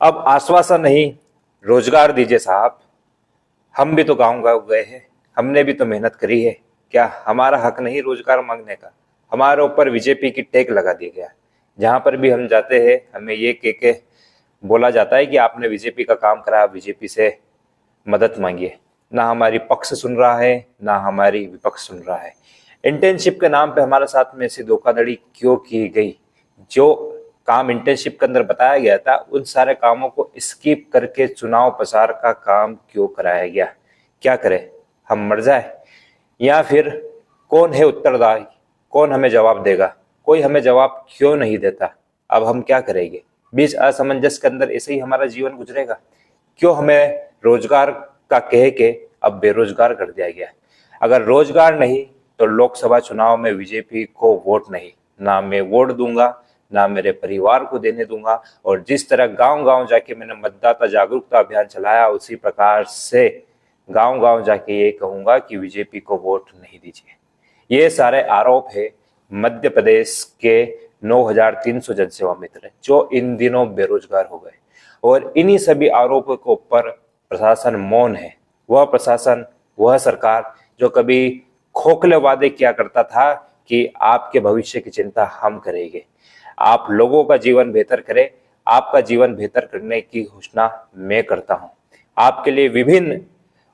अब आश्वासन नहीं, रोजगार दीजिए साहब। हम भी तो गांव गांव गए हैं, हमने भी तो मेहनत करी है। क्या हमारा हक नहीं रोजगार मांगने का? हमारे ऊपर बीजेपी की टेक लगा दी गया। जहां पर भी हम जाते हैं हमें ये कह के बोला जाता है कि आपने बीजेपी का काम करा, बीजेपी से मदद मांगिए। ना हमारी पक्ष सुन रहा है, ना हमारी विपक्ष सुन रहा है। इंटर्नशिप के नाम पे हमारे साथ में ऐसी धोखाधड़ी क्यों की गई? जो काम इंटर्नशिप के अंदर बताया गया था उन सारे कामों को स्किप करके चुनाव प्रचार का काम क्यों कराया गया? क्या करें, हम मर जाए? या फिर कौन है उत्तरदायी? कौन हमें जवाब देगा? कोई हमें जवाब क्यों नहीं देता? अब हम क्या करेंगे? बीच असमंजस के अंदर ऐसे ही हमारा जीवन गुजरेगा? क्यों हमें रोजगार का कह के अब बेरोजगार कर दिया गया? अगर रोजगार नहीं तो लोकसभा चुनाव में बीजेपी को वोट नहीं। ना मैं वोट दूंगा, ना मेरे परिवार को देने दूंगा। और जिस तरह गांव गांव जाके मैंने मतदाता जागरूकता अभियान चलाया, उसी प्रकार से गांव गांव जाके ये कहूंगा कि बीजेपी को वोट नहीं दीजिए। ये सारे आरोप है मध्य प्रदेश के 9,300 जनसेवा मित्र जो इन दिनों बेरोजगार हो गए। और इन्हीं सभी आरोपों के ऊपर प्रशासन मौन है। वह प्रशासन, वह सरकार जो कभी खोखले वादे किया करता था कि आपके भविष्य की चिंता हम करेंगे, आप लोगों का जीवन बेहतर करें, आपका जीवन बेहतर करने की घोषणा मैं करता हूं। आपके लिए विभिन्न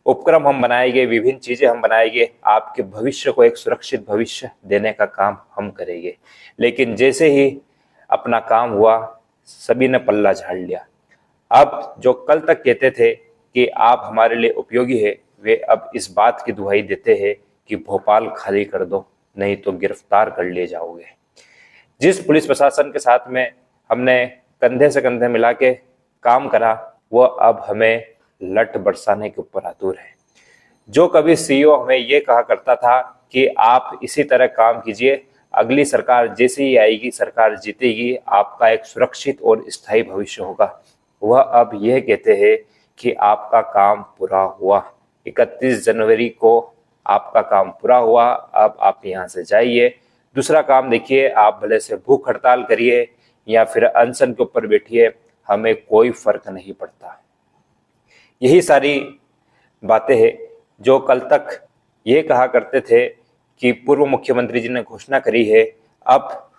उपक्रम हम बनाएंगे, विभिन्न चीजें हम बनाएंगे, आपके भविष्य को एक सुरक्षित भविष्य देने का काम हम करेंगे। लेकिन जैसे ही अपना काम हुआ, सभी ने पल्ला झाड़ लिया। अब जो कल तक कहते थे कि आप हमारे लिए उपयोगी है, वे अब इस बात की दुहाई देते हैं कि भोपाल खाली कर दो, नहीं तो गिरफ्तार कर लिए जाओगे। जिस पुलिस प्रशासन के साथ में हमने कंधे से कंधे मिला के काम करा, वह अब हमें लठ बरसाने के ऊपर आतुर है। जो कभी सीईओ हमें ये कहा करता था कि आप इसी तरह काम कीजिए, अगली सरकार जैसे ही आएगी, सरकार जीतेगी, आपका एक सुरक्षित और स्थायी भविष्य होगा, वह अब यह कहते हैं कि आपका काम पूरा हुआ। 31 जनवरी को आपका काम पूरा हुआ, अब आप यहाँ से जाइए, दूसरा काम देखिए। आप भले से भूख हड़ताल करिए या फिर अनशन के ऊपर बैठिए, हमें कोई फर्क नहीं पड़ता। यही सारी बातें हैं जो कल तक ये कहा करते थे कि पूर्व मुख्यमंत्री जी ने घोषणा करी है। अब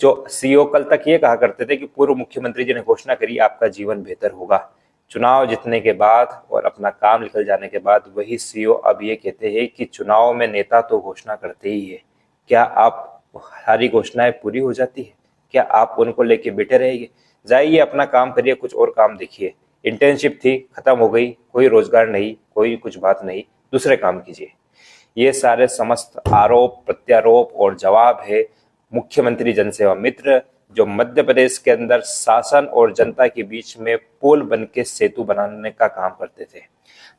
जो सीईओ कल तक ये कहा करते थे कि पूर्व मुख्यमंत्री जी ने घोषणा करी, आपका जीवन बेहतर होगा। चुनाव जीतने के बाद और अपना काम निकल जाने के बाद वही सीईओ अब ये कहते हैं कि चुनाव में नेता तो घोषणा करते ही है, क्या आप सारी घोषणाएं पूरी हो जाती है? क्या आप उनको लेके बैठे रहेंगे? जाइए अपना काम करिए, कुछ और काम देखिए। इंटर्नशिप थी, खत्म हो गई, कोई रोजगार नहीं, कोई कुछ बात नहीं, दूसरे काम कीजिए। ये सारे समस्त आरोप प्रत्यारोप और जवाब है मुख्यमंत्री जनसेवा मित्र, जो मध्य प्रदेश के अंदर शासन और जनता के बीच में पुल बन के सेतु बनाने का काम करते थे।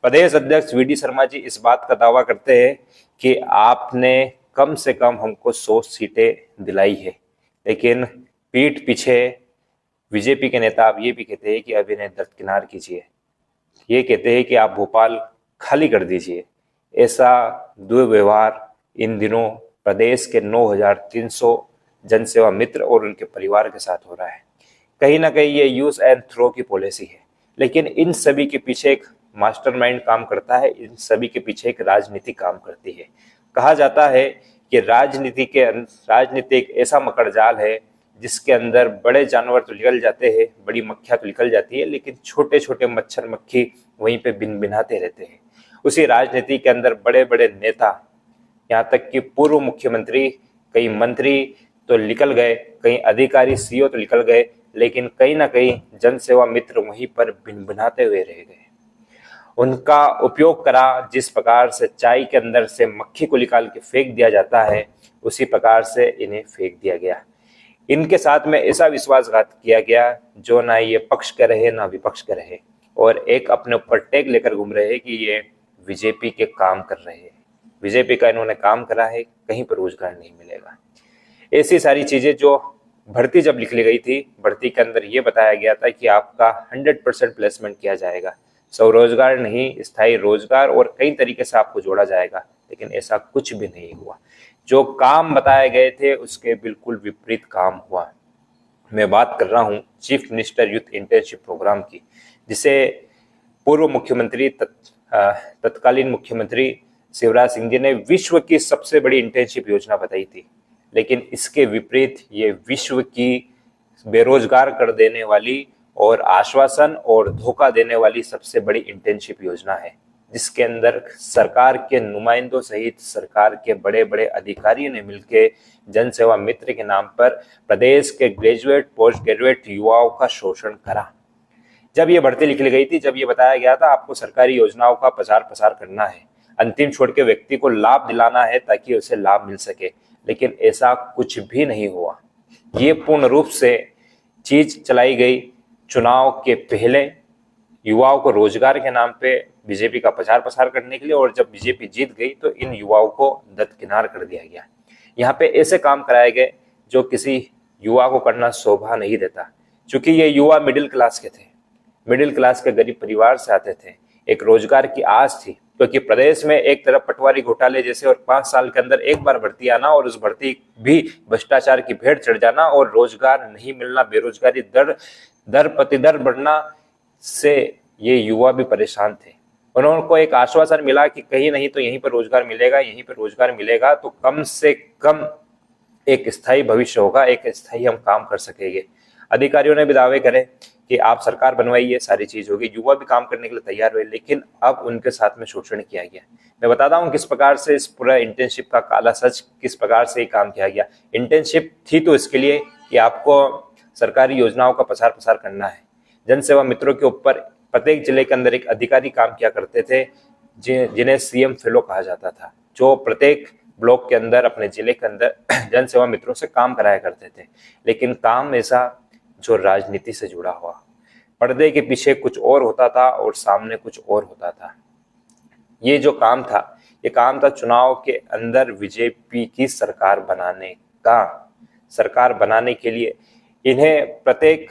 प्रदेश अध्यक्ष वी.डी. शर्मा जी इस बात का दावा करते हैं कि आपने कम से कम हमको 100 सीटें दिलाई है, लेकिन पीठ पीछे बीजेपी के नेता अब ये भी कहते हैं कि अब इन्हें दरकिनार कीजिए। ये कहते हैं कि आप भोपाल खाली कर दीजिए। ऐसा दुर्व्यवहार इन दिनों प्रदेश के 9,300 जनसेवा मित्र और उनके परिवार के साथ हो रहा है। कहीं ना कहीं ये यूज एंड थ्रो की पॉलिसी है, लेकिन इन सभी के पीछे एक मास्टरमाइंड काम करता है, इन सभी के पीछे एक राजनीति काम करती है। कहा जाता है कि राजनीति एक ऐसा मकड़जाल है जिसके अंदर बड़े जानवर तो निकल जाते हैं, बड़ी मक्खियां तो निकल जाती है, लेकिन छोटे छोटे मच्छर मक्खी वहीं पे भिन भिनाते रहते हैं। उसी राजनीति के अंदर बड़े बड़े नेता, यहाँ तक कि पूर्व मुख्यमंत्री, कई मंत्री तो निकल गए, कई अधिकारी सीईओ तो निकल गए, लेकिन कहीं ना कहीं जनसेवा मित्र वहीं पर भिनभिनाते हुए रह गए। उनका उपयोग करा, जिस प्रकार से चाय के अंदर से मक्खी को निकाल के फेंक दिया जाता है, उसी प्रकार से इन्हें फेंक दिया गया। इनके साथ में ऐसा विश्वासघात किया गया जो ना ये पक्ष कर रहे ना विपक्ष कर रहे, और एक अपने ऊपर टैग लेकर घूम रहे हैं कि ये बीजेपी के काम कर रहे हैं। बीजेपी का इन्होंने काम करा है, कहीं पर रोजगार नहीं मिलेगा। ऐसी सारी चीजें जो भर्ती जब निकली गई थी, भर्ती के अंदर ये बताया गया था कि आपका 100% प्लेसमेंट किया जाएगा, स्वरोजगार नहीं स्थायी रोजगार, और कई तरीके से आपको जोड़ा जाएगा, लेकिन ऐसा कुछ भी नहीं हुआ। जो काम बताए गए थे उसके बिल्कुल विपरीत काम हुआ। मैं बात कर रहा हूं chief minister youth internship programme की, जिसे पूर्व मुख्यमंत्री तत्कालीन मुख्यमंत्री शिवराज सिंह जी ने विश्व की सबसे बड़ी इंटर्नशिप योजना बताई थी। लेकिन इसके विपरीत ये विश्व की बेरोजगार कर देने वाली और आश्वासन और धोखा देने वाली सबसे बड़ी इंटर्नशिप योजना है, जिसके अंदर सरकार के नुमाइंदों सहित सरकार के बड़े बड़े अधिकारियों ने मिलकर जन सेवा मित्र के नाम पर प्रदेश के ग्रेजुएट पोस्ट ग्रेजुएट युवाओं का शोषण करा। जब ये भर्ती लिखी गई थी, जब ये बताया गया था आपको सरकारी योजनाओं का प्रचार प्रसार करना है, अंतिम छोड़ के व्यक्ति को लाभ दिलाना है ताकि उसे लाभ मिल सके, लेकिन ऐसा कुछ भी नहीं हुआ। ये पूर्ण रूप से चीज चलाई गई चुनाव के पहले युवाओं को रोजगार के नाम पे बीजेपी का प्रचार प्रसार करने के लिए, और जब बीजेपी जीत गई तो इन युवाओं को दरकिनार कर दिया गया। यहाँ पे ऐसे काम कराए गए जो किसी युवा को करना शोभा नहीं देता। क्योंकि ये युवा मिडिल क्लास के थे, मिडिल क्लास के गरीब परिवार से आते थे, एक रोजगार की आस थी, क्योंकि प्रदेश में एक तरफ पटवारी घोटाले जैसे और 5 साल के अंदर एक बार भर्ती आना और उस भर्ती भी भ्रष्टाचार की भेंट चढ़ जाना और रोजगार नहीं मिलना, बेरोजगारी दर प्रतिदर बढ़ना से ये युवा भी परेशान थे। उनको एक आश्वासन मिला कि कहीं नहीं तो यहीं पर रोजगार मिलेगा, यहीं पर रोजगार मिलेगा तो कम से कम एक स्थायी भविष्य होगा, एक स्थायी हम काम कर सकेंगे। अधिकारियों ने भी दावे करे कि आप सरकार बनवाइए, सारी चीज होगी, युवा भी काम करने के लिए तैयार हुए, लेकिन अब उनके साथ में शोषण किया गया। मैं बताता हूँ किस प्रकार से इस पूरा इंटर्नशिप का काला सच, किस प्रकार से काम किया गया। इंटर्नशिप थी तो इसके लिए कि आपको सरकारी योजनाओं का प्रचार प्रसार करना है। जनसेवा मित्रों के ऊपर प्रत्येक जिले के अंदर एक अधिकारी काम किया करते थे, जिन्हें सीएम फेलो कहा जाता था, जो प्रत्येक ब्लॉक के अंदर अपने जिले के अंदर जनसेवा मित्रों से काम कराया करते थे। लेकिन काम ऐसा जो राजनीति से जुड़ा हुआ, पर्दे के पीछे कुछ और होता था और सामने कुछ और होता था। ये जो काम था, ये काम था चुनाव के अंदर बीजेपी की सरकार बनाने का। सरकार बनाने के लिए इन्हें प्रत्येक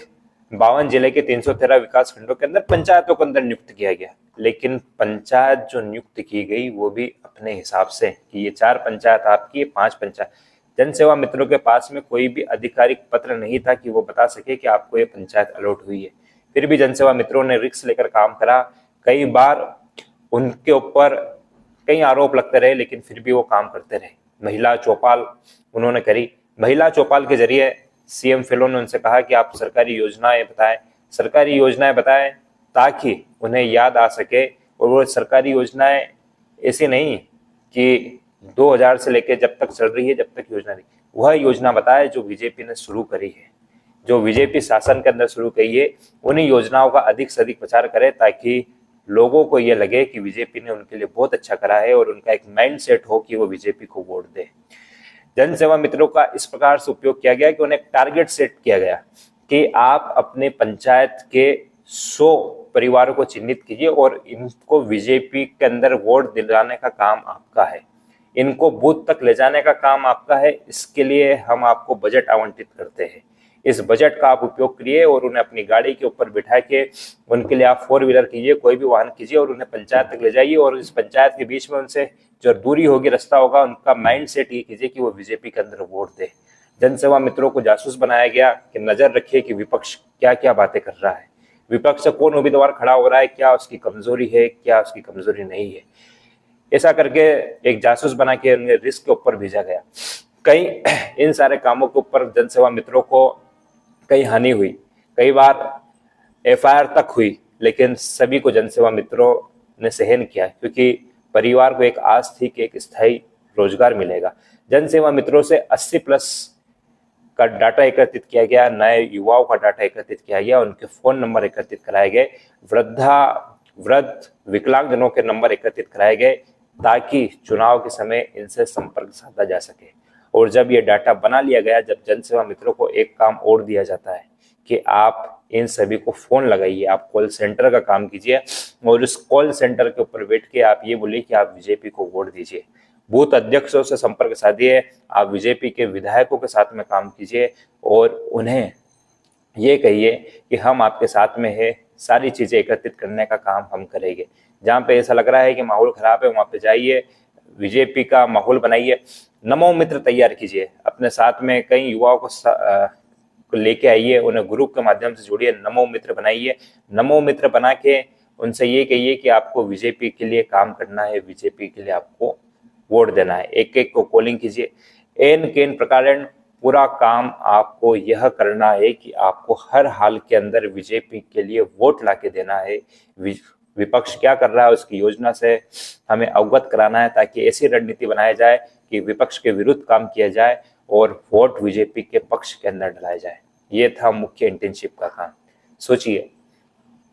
52 जिले के 313 विकास खंडों के अंदर पंचायतों के अंदर नियुक्त किया गया। लेकिन पंचायत जो नियुक्त की गई वो भी अपने हिसाब से कि ये 4 पंचायत आपकी, ये 5 पंचायत। जनसेवा मित्रों के पास में कोई भी आधिकारिक पत्र नहीं था कि वो बता सके कि आपको ये पंचायत अलॉट हुई है। फिर भी जनसेवा मित्रों ने रिस्क लेकर काम करा। कई बार उनके ऊपर कई आरोप लगते रहे, लेकिन फिर भी वो काम करते रहे। महिला चौपाल उन्होंने करी। महिला चौपाल के जरिए सीएम फेलो ने उनसे कहा कि आप सरकारी योजनाएं बताएं ताकि उन्हें याद आ सके। और वो सरकारी योजनाएं ऐसी नहीं कि 2000 से लेकर जब तक चल रही है, जब तक योजना नहीं, वह योजना बताए जो बीजेपी ने शुरू करी है, जो बीजेपी शासन के अंदर शुरू करी है। उन्हीं योजनाओं का अधिक से अधिक प्रचार करे ताकि लोगों को ये लगे कि बीजेपी ने उनके लिए बहुत अच्छा करा है और उनका एक माइंड सेट हो कि वो बीजेपी को वोट दे। जनसेवा मित्रों का इस प्रकार से उपयोग किया गया कि उन्हें टारगेट सेट किया गया कि आप अपने पंचायत के 100 परिवारों को चिन्हित कीजिए और इनको बीजेपी के अंदर वोट दिलाने का काम आपका है, इनको बूथ तक ले जाने का काम आपका है। इसके लिए हम आपको बजट आवंटित करते हैं, इस बजट का आप उपयोग करिए और उन्हें अपनी गाड़ी के ऊपर बिठा के उनके लिए आप 4 व्हीलर कीजिए, कोई भी वाहन कीजिए और उन्हें पंचायत तक ले जाइए। और इस पंचायत के बीच में उनसे जो दूरी होगी, रास्ता होगा, उनका माइंड सेट ये कीजिए कि वो बीजेपी के अंदर वोट दे। जनसेवा मित्रों को जासूस बनाया गया कि नजर रखिए कि विपक्ष क्या क्या बातें कर रहा है, विपक्ष से कौन उम्मीदवार खड़ा हो रहा है, क्या उसकी कमजोरी है, क्या उसकी कमजोरी नहीं है। ऐसा करके एक जासूस बना के उन्हें रिस्क के ऊपर भेजा गया। कई इन सारे कामों के ऊपर जनसेवा मित्रों को कई हानि हुई, कई बार एफआईआर तक हुई, लेकिन सभी को जनसेवा मित्रों ने सहन किया क्योंकि परिवार को एक आस थी कि एक स्थायी रोजगार मिलेगा। जनसेवा मित्रों से 80+ का डाटा एकत्रित किया गया, नए युवाओं का डाटा एकत्रित किया गया, उनके फोन नंबर एकत्रित कराए गए, वृद्ध विकलांगजनों के नंबर एकत्रित कराए गए ताकि चुनाव के समय इनसे संपर्क साधा जा सके। और जब ये डाटा बना लिया गया, जब जनसेवा मित्रों को एक काम और दिया जाता है कि आप इन सभी को फोन लगाइए, आप कॉल सेंटर का काम कीजिए और उस कॉल सेंटर के ऊपर बैठ के आप ये बोलिए कि आप बीजेपी को वोट दीजिए। बूथ अध्यक्षों से संपर्क साधिए, आप बीजेपी के विधायकों के साथ में काम कीजिए और उन्हें ये कहिए कि हम आपके साथ में है, सारी चीजें एकत्रित करने का काम हम करेंगे। जहाँ पे ऐसा लग रहा है कि माहौल खराब है, वहाँ पे जाइए, बीजेपी का माहौल बनाइए, नमो मित्र तैयार कीजिए, अपने साथ में कई युवाओं को को लेके आइए, उन्हें ग्रुप के माध्यम से जोड़िए, नमो मित्र बनाइए। नमो मित्र बना के उनसे ये कहिए कि आपको बीजेपी के लिए काम करना है, बीजेपी के लिए आपको वोट देना है। एक एक को कॉलिंग कीजिए। एन केन प्रकार पूरा काम आपको यह करना है कि आपको हर हाल के अंदर बीजेपी के लिए वोट लाके देना है। विपक्ष क्या कर रहा है उसकी योजना से हमें अवगत कराना है, ताकि ऐसी रणनीति बनाया जाए कि विपक्ष के विरुद्ध काम किया जाए और वोट बीजेपी के पक्ष के अंदर डलाया जाए। ये था मुख्य इंटर्नशिप का काम। सोचिए,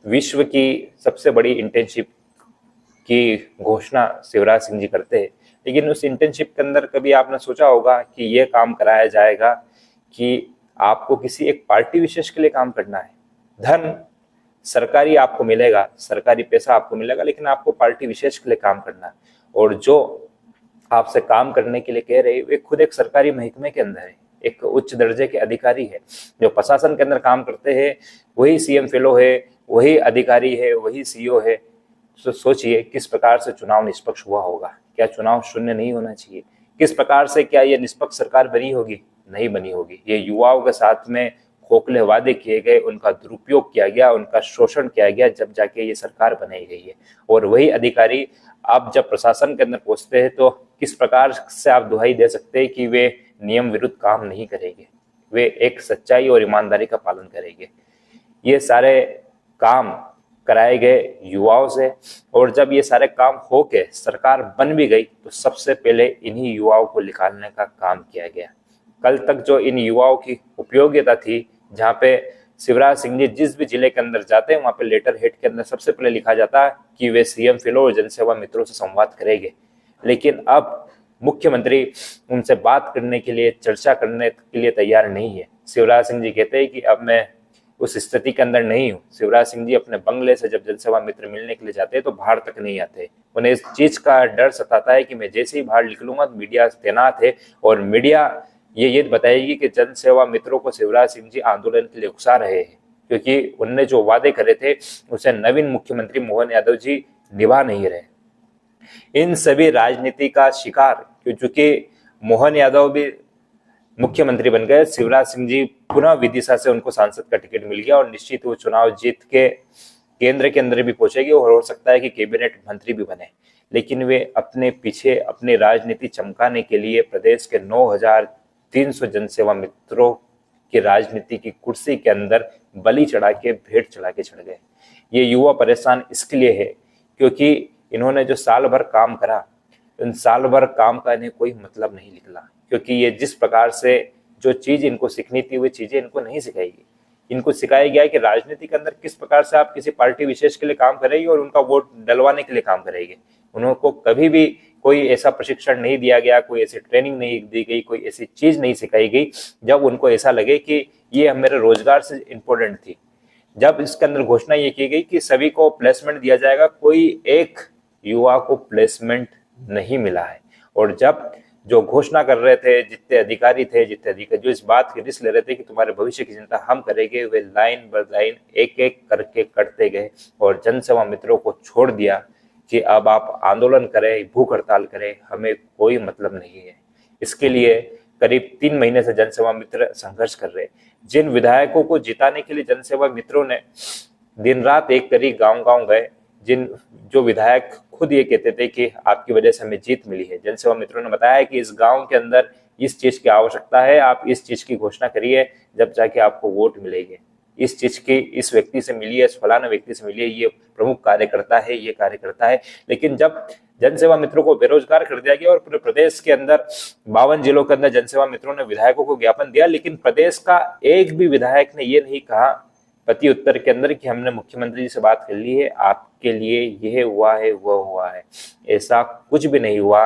विश्व की सबसे बड़ी इंटर्नशिप की घोषणा शिवराज सिंह जी करते हैं, लेकिन उस इंटर्नशिप के अंदर कभी आपने सोचा होगा कि यह काम कराया जाएगा कि आपको किसी एक पार्टी विशेष के लिए काम करना है। धन सरकारी आपको मिलेगा, सरकारी पैसा आपको मिलेगा, लेकिन आपको पार्टी विशेष के लिए काम करना है। और जो आपसे काम करने के लिए कह रहे हैं वे खुद एक सरकारी महकमे के अंदर है, एक उच्च दर्जे के अधिकारी है। जो प्रशासन के अंदर काम करते हैं वही सीएम फेलो है, वही अधिकारी है, वही सीईओ है। तो सोचिए किस प्रकार से चुनाव निष्पक्ष हुआ होगा। क्या चुनाव शून्य नहीं होना चाहिए? किस प्रकार से क्या ये निष्पक्ष सरकार बनी होगी? नहीं बनी होगी। ये युवाओं के साथ में खोखले वादे किए गए, उनका दुरुपयोग किया गया, उनका शोषण किया गया, जब जाके ये सरकार बनाई गई है। और वही अधिकारी आप जब प्रशासन के अंदर पहुंचते हैं तो किस प्रकार से आप दुहाई दे सकते हैं कि वे नियम विरुद्ध काम नहीं करेंगे, वे एक सच्चाई और ईमानदारी का पालन करेंगे। ये सारे काम कराए गए युवाओं से, और जब ये सारे काम होके सरकार बन भी गई तो सबसे पहले इन्हीं युवाओं को निकालने का काम किया गया। कल तक जो इन युवाओं की उपयोगिता थी, जहाँ पे शिवराज सिंह जी जिस भी जिले के अंदर जाते हैं वहाँ पे लेटर हेड के अंदर सबसे पहले लिखा जाता है कि वे सीएम फेलो और जनसेवा मित्रों से संवाद करेंगे। लेकिन अब मुख्यमंत्री उनसे बात करने के लिए, चर्चा करने के लिए तैयार नहीं है। शिवराज सिंह जी कहते हैं कि अब मैं उस स्थिति के अंदर नहीं हूँ। शिवराज सिंह जी अपने बंगले से जब जनसेवा मित्र मिलने के लिए जाते हैं तो बाहर तक नहीं आते। उन्हें इस चीज का डर सताता है कि मैं जैसे ही बाहर निकलूंगा तो मीडिया तैनात है और मीडिया ये बताएगी कि जनसेवा मित्रों को शिवराज सिंह जी आंदोलन के लिए उकसा रहे हैं, क्योंकि उनने जो वादे करे थे उसे नवीन मुख्यमंत्री मोहन यादव जी निभा नहीं रहे। इन सभी राजनीति का शिकार, क्योंकि मोहन यादव भी मुख्यमंत्री बन गए, शिवराज सिंह जी पुनः विदिशा से उनको सांसद का टिकट मिल गया और निश्चित वो चुनाव जीत के केंद्र के अंदर भी पहुंचेगी और हो सकता है कि कैबिनेट मंत्री भी बने। लेकिन वे अपने पीछे अपनी राजनीति चमकाने के लिए प्रदेश के 9,300 जनसेवा मित्रों की राजनीति की कुर्सी के अंदर बलि चढ़ा के, भेंट चढ़ा के चढ़ गए। ये युवा परेशान इसके लिए है क्योंकि इन्होंने जो साल भर काम करा, इन साल भर काम का इन्हें कोई मतलब नहीं निकला, क्योंकि ये जिस प्रकार से जो चीज इनको सीखनी थी वे चीजें इनको नहीं सिखाएगी। इनको सिखाया गया है कि राजनीति के अंदर किस प्रकार से आप किसी पार्टी विशेष के लिए काम करेंगे और उनका वोट डलवाने के लिए काम करेंगे। उनको कभी भी कोई ऐसा प्रशिक्षण नहीं दिया गया, कोई ऐसी ट्रेनिंग नहीं दी गई, कोई ऐसी चीज नहीं सिखाई गई जब उनको ऐसा लगे कि ये मेरे रोजगार से इम्पोर्टेंट थी। जब इसके अंदर घोषणा ये की गई कि सभी को प्लेसमेंट दिया जाएगा, कोई एक युवा को प्लेसमेंट नहीं मिला है। और जब जो घोषणा कर रहे थे, जितने अधिकारी थे, जो इस बात की रिस्क ले रहे थे कि तुम्हारे भविष्य की चिंता हम करेंगे, वे लाइन बर लाइन एक एक करके कटते गए और जनसेवा मित्रों को छोड़ दिया कि अब आप आंदोलन करें, भूख हड़ताल करें, हमें कोई मतलब नहीं है। इसके लिए करीब 3 महीने से जनसेवा मित्र संघर्ष कर रहे। जिन विधायकों को जिताने के लिए जनसेवा मित्रों ने दिन रात एक करी, गांव-गांव गए, जो विधायक खुद ये कहते थे कि आपकी वजह से हमें जीत मिली है। जनसेवा मित्रों ने बताया कि इस गांव के अंदर इस चीज की आवश्यकता है, आप इस चीज की घोषणा करिए, जब जाके आपको वोट मिलेंगे। इस चीज की इस व्यक्ति से मिली है, इस फलाना व्यक्ति से मिली है, ये प्रमुख कार्यकर्ता है, ये कार्यकर्ता है। लेकिन जब जनसेवा मित्रों को बेरोजगार कर दिया गया और पूरे प्रदेश के अंदर 52 जिलों के अंदर जनसेवा मित्रों ने विधायकों को ज्ञापन दिया, लेकिन प्रदेश का एक भी विधायक ने ये नहीं कहा प्रति उत्तर के अंदर कि हमने मुख्यमंत्री जी से बात कर ली है, आपके लिए यह हुआ है, वह हुआ है। ऐसा कुछ भी नहीं हुआ।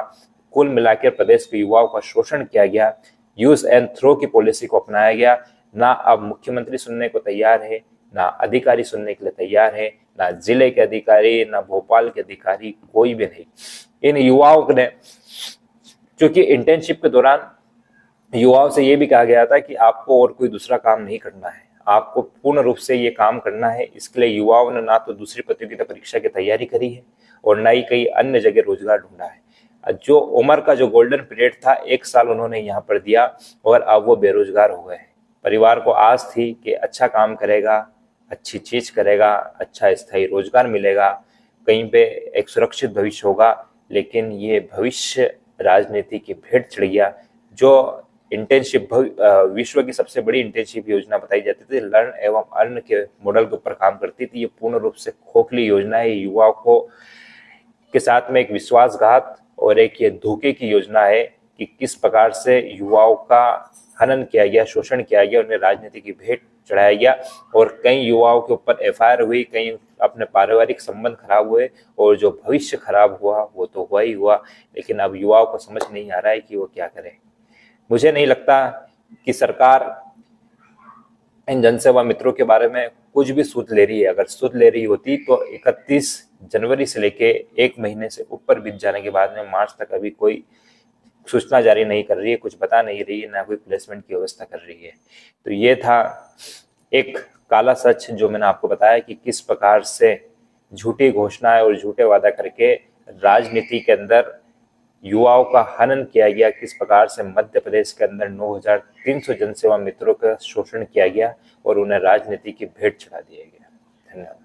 कुल मिलाकर प्रदेश के युवाओं का शोषण किया गया, यूज एंड थ्रो की पॉलिसी को अपनाया गया। ना अब मुख्यमंत्री सुनने को तैयार है, ना अधिकारी सुनने के लिए तैयार है, ना जिले के अधिकारी, ना भोपाल के अधिकारी, कोई भी नहीं। इन युवाओं ने, क्योंकि इंटर्नशिप के दौरान युवाओं से यह भी कहा गया था कि आपको और कोई दूसरा काम नहीं करना है, आपको पूर्ण रूप से ये काम करना है। इसके लिए युवाओं ने ना तो दूसरी प्रतियोगिता परीक्षा की तैयारी करी है और ना ही कई अन्य जगह रोजगार ढूंढा है। जो उम्र का जो गोल्डन पीरियड था, 1 साल उन्होंने यहाँ पर दिया और अब वो बेरोजगार हो गए। परिवार को आस थी कि अच्छा काम करेगा, अच्छी चीज करेगा, अच्छा स्थायी रोजगार मिलेगा, कहीं पे एक सुरक्षित भविष्य होगा। लेकिन ये भविष्य राजनीति की भेंट चढ़ गया। जो इंटर्नशिप विश्व की सबसे बड़ी इंटर्नशिप योजना बताई जाती थी, लर्न एवं अर्न के मॉडल के ऊपर काम करती थी, ये पूर्ण रूप से खोखली योजना है। युवाओं को के साथ में एक विश्वासघात और एक ये धोखे की योजना है कि किस प्रकार से युवाओं का हनन किया गया, शोषण किया गया, उन्हें राजनीति की भेंट चढ़ाया गया और कई युवाओं के ऊपर एफआईआर हुई, कई अपने पारिवारिक संबंध खराब हुए और जो भविष्य खराब हुआ वो तो हुआ ही हुआ। लेकिन अब युवाओं को समझ नहीं आ रहा है कि वो क्या करें। मुझे नहीं लगता कि सरकार इन जनसेवा मित्रों के बारे में कुछ भी सूद ले रही है। अगर सूद ले रही होती तो 31 जनवरी से लेके 1 महीने से ऊपर बीत जाने के बाद में मार्च तक अभी कोई सूचना जारी नहीं कर रही है, कुछ बता नहीं रही है, ना कोई प्लेसमेंट की व्यवस्था कर रही है। तो ये था एक काला सच जो मैंने आपको बताया कि किस प्रकार से झूठी घोषणाएं और झूठे वादा करके राजनीति के अंदर युवाओं का हनन किया गया, किस प्रकार से मध्य प्रदेश के अंदर 9300 जनसेवा मित्रों का शोषण किया गया और उन्हें राजनीति की भेंट चढ़ा दिया गया। धन्यवाद।